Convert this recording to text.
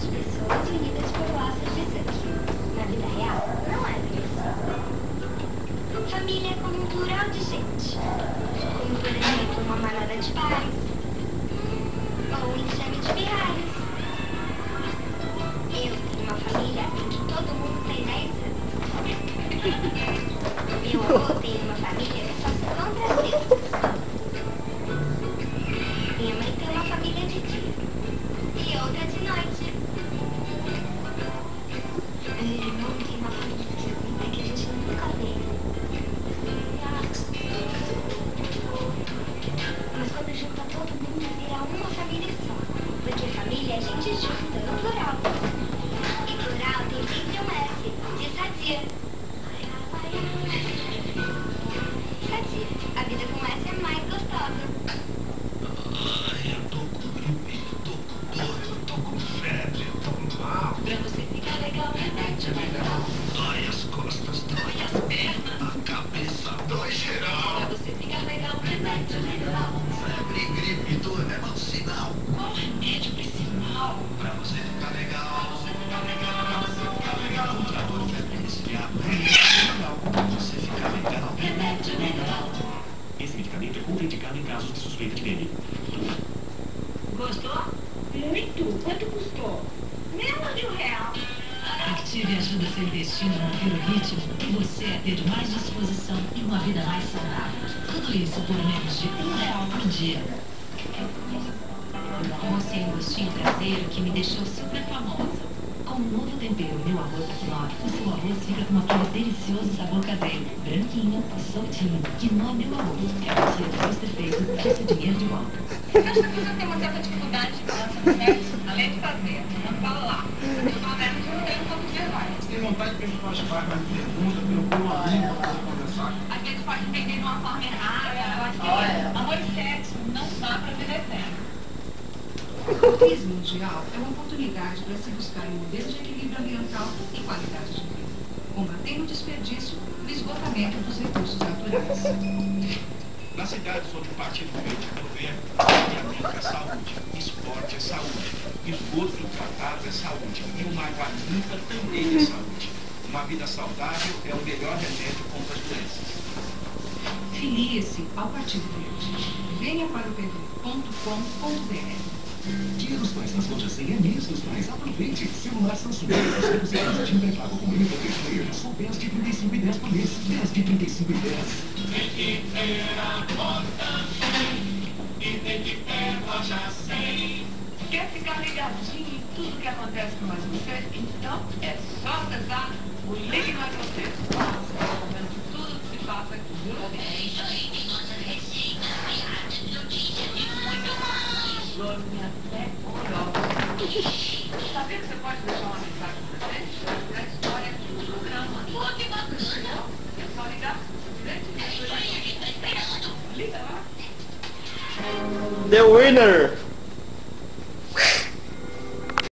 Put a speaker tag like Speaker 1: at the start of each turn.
Speaker 1: de pessoas unidas por laços de sangue. Na vida real, não é bem assim. Família é como um plural de gente. Como, por exemplo, uma manada de pares. Ou um enxame de pirralhos. Eu tenho uma família em que todo mundo tem 10 anos. Meu avô tem uma família que só se encontra às sextas. Minha mãe tem uma família de dia e outra de noite. Meu irmão tem uma família que a gente nunca vê. Mas quando junta todo mundo, vira uma família só. Porque família é gente junta, no plural. E plural tem sempre um S, de sadia. Sadia. A vida com S é mais gostosa.
Speaker 2: Ai, eu tô com gripe, eu tô com dor, eu tô com febre, eu tô mal.
Speaker 3: Pra você ficar legal, repete melhor.
Speaker 2: Dói as costas, dói as pernas, a cabeça dói geral.
Speaker 3: Pra você ficar legal, repete melhor.
Speaker 2: Febre, gripe, dor é mau sinal.
Speaker 3: Qual remédio pra esse mal?
Speaker 2: Pra você ficar legal, pra você ficar legal, pra você ficar legal. Contra dor, febre, resfriado, legal. Pra você ficar legal,
Speaker 3: Repete melhor.
Speaker 4: Esse medicamento é contraindicado em casos de suspeita de dengue.
Speaker 3: Gostou? Muito. Quanto custou? Menos de R$1. Active ajuda seu intestino a manter o ritmo e você a ter mais disposição e uma vida mais saudável. Tudo isso por menos de R$1 por dia. Meu arroz tem um gostinho caseiro que me deixou super famosa. Com um novo tempero, meu arroz taquinótico, seu arroz fica com aquele delicioso sabor caseiro. Branquinho, soltinho, que não é meu arroz. Garantia de arroz perfeito, esse dinheiro de volta.
Speaker 5: Acho que você tem uma certa dificuldade de falar sobre sexo, além de fazer. Não fala lá. Eu falo mesmo que não tem um pouco de vergonha.
Speaker 2: Tem vontade que a gente faça mais perguntas, procura uma amiga para conversar.
Speaker 5: Às vezes pode entender de uma forma errada. Eu acho que amor e sexo não dá pra viver sempre.
Speaker 6: A crise mundial é uma oportunidade para se buscar um modelo de equilíbrio ambiental e qualidade de vida, combatendo o desperdício e o esgotamento dos recursos naturais.
Speaker 2: Nas cidades onde o partido verde é governo, saneamento é saúde, esporte é saúde, esgoto tratado é saúde e uma água limpa também é saúde. Uma vida saudável é o melhor remédio contra as doenças.
Speaker 6: Filie-se ao Partido Verde. Venha para o pv.com.br.
Speaker 4: Dia dos Pais nas lojas 100 é mês dos pais. Aproveite. Celular Samsung. Temos de pré-pago com MP3 player. Só 10 de 35 e 10 por mês. 10 de 35 e 10.
Speaker 2: Tem que ter a conta e tem que ter loja 100.
Speaker 5: Quer ficar ligadinho em tudo que acontece com mais você? Então é só acessar o Ligue Mais Você. Lá você está sabendo de tudo que se passa aqui, viu?
Speaker 3: É isso aí, tem nossa receita, piadas, notícias e muito mais.
Speaker 5: Dorme até horrorosa. Sabia que você pode deixar uma mensagem pra gente? A história do programa.
Speaker 3: Pô, que bacana.
Speaker 5: É só ligar. Liga lá.
Speaker 7: The winner!